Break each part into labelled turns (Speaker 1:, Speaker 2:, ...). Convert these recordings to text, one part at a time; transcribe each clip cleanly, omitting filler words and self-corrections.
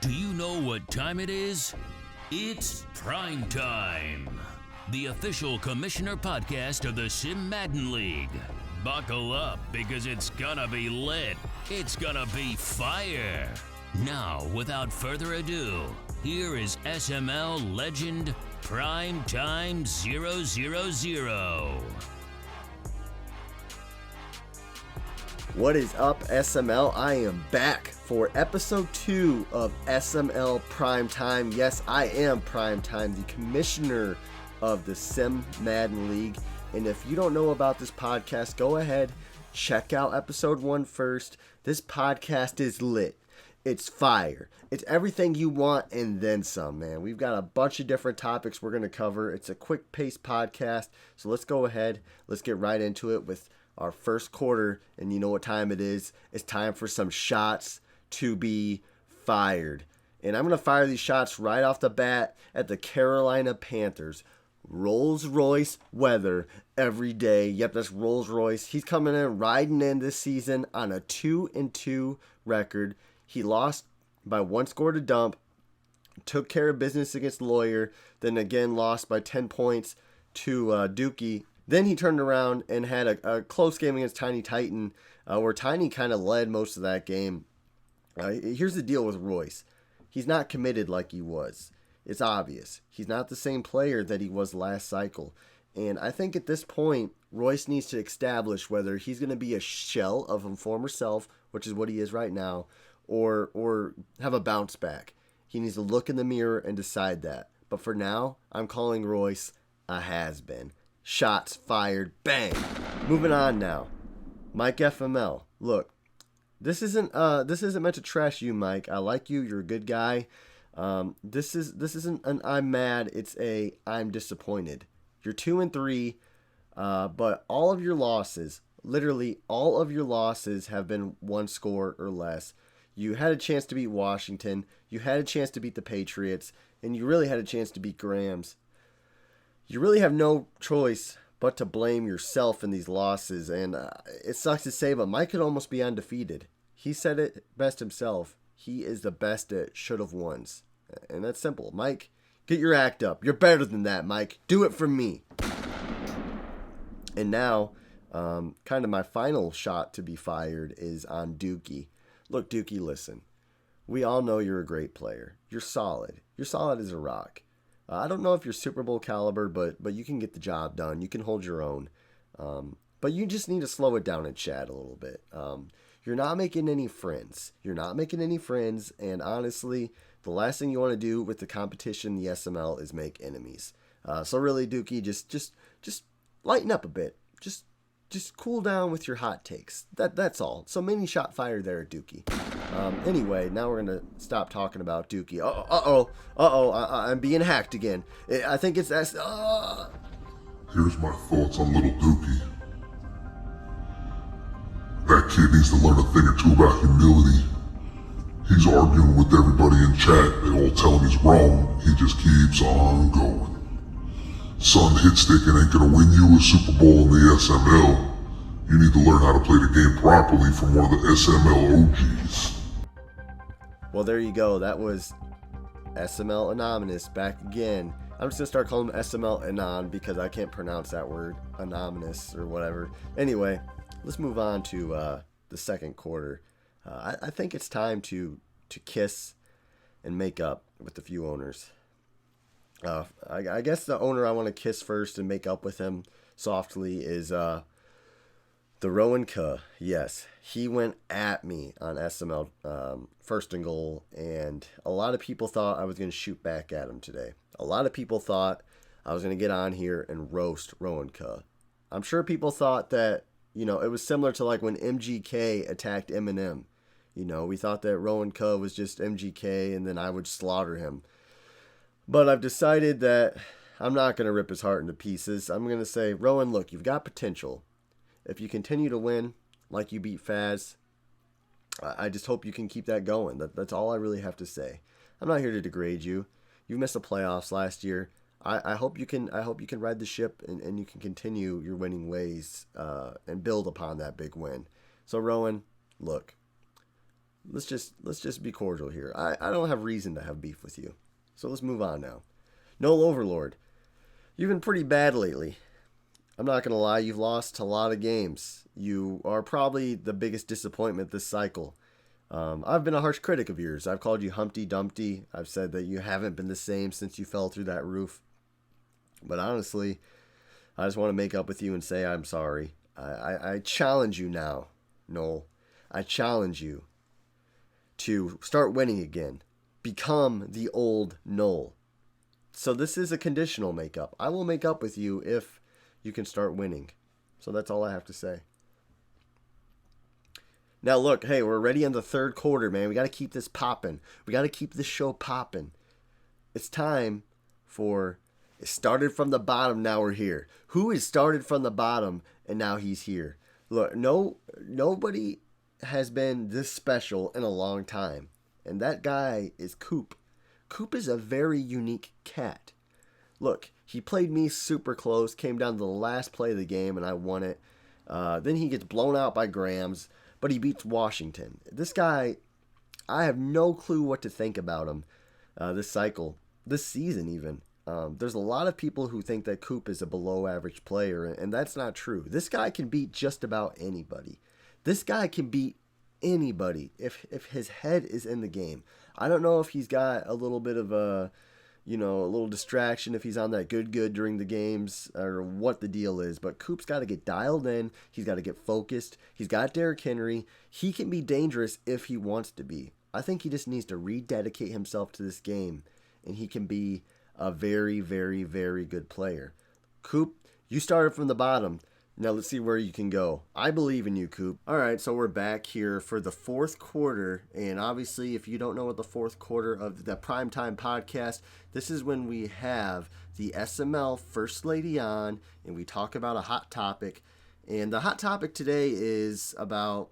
Speaker 1: Do you know what time it is? It's PrimeTime, the official commissioner podcast of the Sim Madden League. Buckle up because it's gonna be lit. It's gonna be fire. Now, without further ado, here is SML legend PrimeTime 000.
Speaker 2: What is up, SML? I am back for episode 2 of SML PrimeTime. Yes, I am PrimeTime, the commissioner of the Sim Madden League. And if you don't know about this podcast, go ahead, check out episode 1 first. This podcast is lit. It's fire. It's everything you want and then some, man. We've got a bunch of different topics we're going to cover. It's a quick-paced podcast, so let's go ahead. Let's get right into it with our first quarter, and you know what time it is. It's time for some shots to be fired. And I'm going to fire these shots right off the bat at the Carolina Panthers. Rolls-Royce weather every day. Yep, that's Rolls-Royce. He's coming in, riding in this season on a 2-2 record. He lost by 1 score to Dump, took care of business against Lawyer, then again lost by 10 points to Dookie. Then he turned around and had a close game against Tiny Titan, where Tiny kind of led most of that game. Here's the deal with Royce. He's not committed like he was. It's obvious. He's not the same player that he was last cycle. And I think at this point, Royce needs to establish whether he's going to be a shell of his former self, which is what he is right now, or have a bounce back. He needs to look in the mirror and decide that. But for now, I'm calling Royce a has-been. Shots fired. Bang. Moving on now. Mike FML. Look, this isn't meant to trash you, Mike. I like you. You're a good guy. This isn't an I'm mad. It's a I'm disappointed. You're 2-3, but all of your losses, literally all of your losses, have been 1 score or less. You had a chance to beat Washington. You had a chance to beat the Patriots, and you really had a chance to beat Grams. You really have no choice but to blame yourself in these losses, and it sucks to say, but Mike could almost be undefeated. He said it best himself. He is the best at should-have wons, and that's simple. Mike, get your act up. You're better than that, Mike. Do it for me. And now, kind of my final shot to be fired is on Dookie. Look, Dookie, listen. We all know you're a great player. You're solid. You're solid as a rock. I don't know if you're Super Bowl caliber, but you can get the job done. You can hold your own. But you just need to slow it down and chat a little bit. You're not making any friends. And honestly, the last thing you want to do with the competition, the SML, is make enemies. So really, Dookie, just lighten up a bit. Just cool down with your hot takes. That's all. So mini shot fire there at Dookie. Anyway, now we're going to stop talking about Dookie. I'm being hacked again. I think it's...
Speaker 3: Here's my thoughts on little Dookie. That kid needs to learn a thing or two about humility. He's arguing with everybody in chat. They all tell him he's wrong. He just keeps on going. Son, hit sticking ain't gonna win you a Super Bowl in the SML. You need to learn how to play the game properly from one of the SML OGs.
Speaker 2: Well, there you go. That was SML Anonymous back again. I'm just gonna start calling him SML Anon because I can't pronounce that word. Anonymous or whatever. Anyway, let's move on to the second quarter. I think it's time to kiss and make up with the few owners. I guess the owner I want to kiss first and make up with him softly is the Rowan Kuh. Yes, he went at me on SML first and goal, and a lot of people thought I was going to shoot back at him today. A lot of people thought I was going to get on here and roast Rowan Kuh. I'm sure people thought that, it was similar to like when MGK attacked Eminem. We thought that Rowan Kuh was just MGK and then I would slaughter him. But I've decided that I'm not going to rip his heart into pieces. I'm going to say, Rowan, look, you've got potential. If you continue to win like you beat Faz, I just hope you can keep that going. That's all I really have to say. I'm not here to degrade you. You missed the playoffs last year. I hope you can ride the ship and you can continue your winning ways and build upon that big win. So Rowan, look, let's just be cordial here. I don't have reason to have beef with you. So let's move on now. No Overlord. You've been pretty bad lately. I'm not going to lie, you've lost a lot of games. You are probably the biggest disappointment this cycle. I've been a harsh critic of yours. I've called you Humpty Dumpty. I've said that you haven't been the same since you fell through that roof. But honestly, I just want to make up with you and say I'm sorry. I challenge you now, Noel. I challenge you to start winning again. Become the old Noel. So this is a conditional makeup. I will make up with you if you can start winning. So that's all I have to say. Now look, hey, we're already in the third quarter, man. We got to keep this popping. We got to keep this show popping. It's time for it started from the bottom, now we're here. Who is started from the bottom and now he's here? Look, nobody has been this special in a long time. And that guy is Coop. Coop is a very unique cat. Look, he played me super close, came down to the last play of the game, and I won it. Then he gets blown out by Grams, but he beats Washington. This guy, I have no clue what to think about him this cycle, this season even. There's a lot of people who think that Coop is a below-average player, and that's not true. This guy can beat just about anybody. This guy can beat anybody if his head is in the game. I don't know if he's got a little bit of a little distraction, if he's on that good during the games, or what the deal is. But Coop's got to get dialed in. He's got to get focused. He's got Derrick Henry. He can be dangerous if he wants to be. I think he just needs to rededicate himself to this game, and he can be a very, very, very good player. Coop, you started from the bottom. Now let's see where you can go. I believe in you, Coop. All right, so we're back here for the fourth quarter. And obviously, if you don't know what the fourth quarter of the PrimeTime podcast, this is when we have the SML First Lady on, and we talk about a hot topic. And the hot topic today is about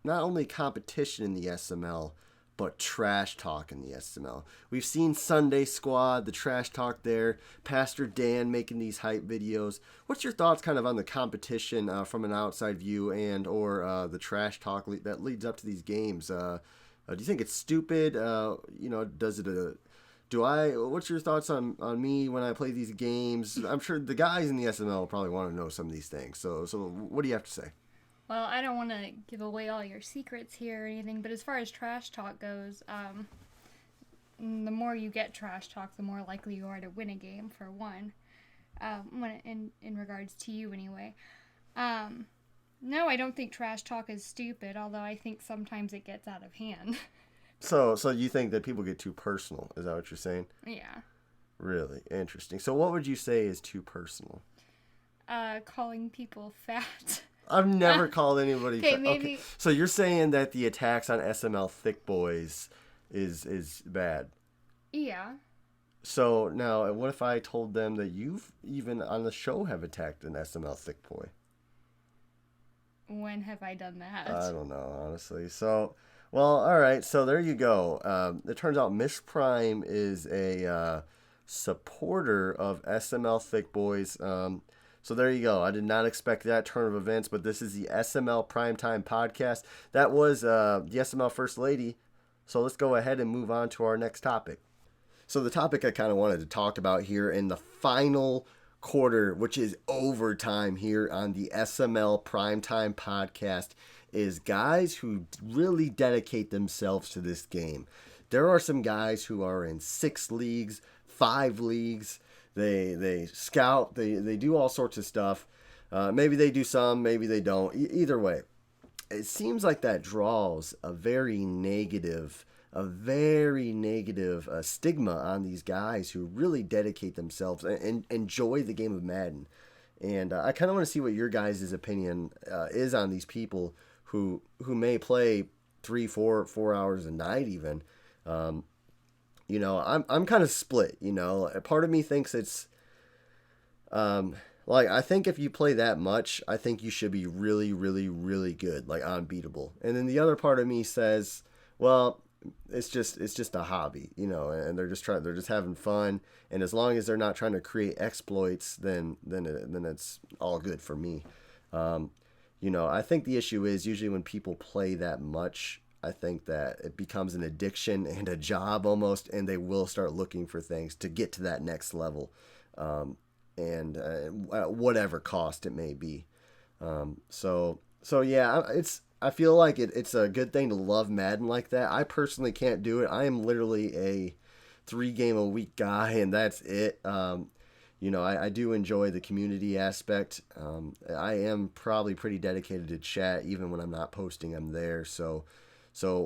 Speaker 2: not only competition in the SML, but trash talk in the SML. We've seen Sunday Squad, the trash talk there, Pastor Dan making these hype videos. What's your thoughts kind of on the competition from an outside view and or the trash talk that leads up to these games? Do you think it's stupid? Does it what's your thoughts on me when I play these games? I'm sure the guys in the SML probably want to know some of these things. So what do you have to say?
Speaker 4: Well, I don't want to give away all your secrets here or anything, but as far as trash talk goes, the more you get trash talk, the more likely you are to win a game, for one, in regards to you anyway. No, I don't think trash talk is stupid, although I think sometimes it gets out of hand.
Speaker 2: So you think that people get too personal, is that what you're saying?
Speaker 4: Yeah.
Speaker 2: Really? Interesting. So what would you say is too personal?
Speaker 4: Calling people fat.
Speaker 2: I've never called anybody fat.
Speaker 4: Maybe.
Speaker 2: Okay. So you're saying that the attacks on SML thick boys is bad?
Speaker 4: Yeah.
Speaker 2: So now, what if I told them that you've even on the show have attacked an SML thick boy?
Speaker 4: When have I done that?
Speaker 2: I don't know, honestly. So, well, all right. So there you go. It turns out Miss Prime is a supporter of SML thick boys. So there you go. I did not expect that turn of events, but this is the SML Primetime Podcast. That was the SML First Lady. So let's go ahead and move on to our next topic. So the topic I kind of wanted to talk about here in the final quarter, which is overtime here on the SML Primetime Podcast, is guys who really dedicate themselves to this game. There are some guys who are in 6 leagues, 5 leagues. They scout, they do all sorts of stuff. Maybe they do some, maybe they don't. Either way, it seems like that draws a very negative stigma on these guys who really dedicate themselves and enjoy the game of Madden. And I kind of want to see what your guys' opinion is on these people who may play 3-4 hours a night even. I'm kind of split, Part of me thinks it's, I think if you play that much, I think you should be really, really, really good, like unbeatable. And then the other part of me says, well, it's just a hobby, and they're just having fun. And as long as they're not trying to create exploits, then it's all good for me. I think the issue is usually when people play that much, I think that it becomes an addiction and a job almost, and they will start looking for things to get to that next level, and at whatever cost it may be. So yeah, I feel like it's a good thing to love Madden like that. I personally can't do it. I am literally a 3-game-a-week guy, and that's it. I do enjoy the community aspect. I am probably pretty dedicated to chat, even when I'm not posting, I'm there. So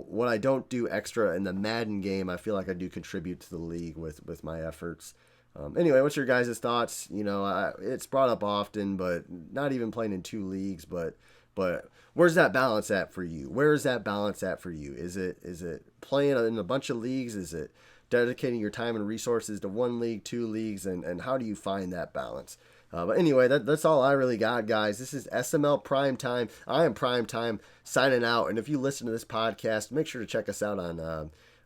Speaker 2: what I don't do extra in the Madden game, I feel like I do contribute to the league with my efforts. Anyway, what's your guys' thoughts? It's brought up often, but not even playing in 2 leagues, but where's that balance at for you? Where is that balance at for you? Is it playing in a bunch of leagues? Is it dedicating your time and resources to 1 league, 2 leagues, and how do you find that balance? But anyway, that's all I really got, guys. This is SML PrimeTime. I am PrimeTime signing out. And if you listen to this podcast, make sure to check us out on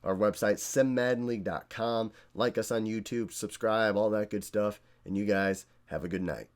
Speaker 2: our website, simmaddenleague.com. Like us on YouTube, subscribe, all that good stuff. And you guys have a good night.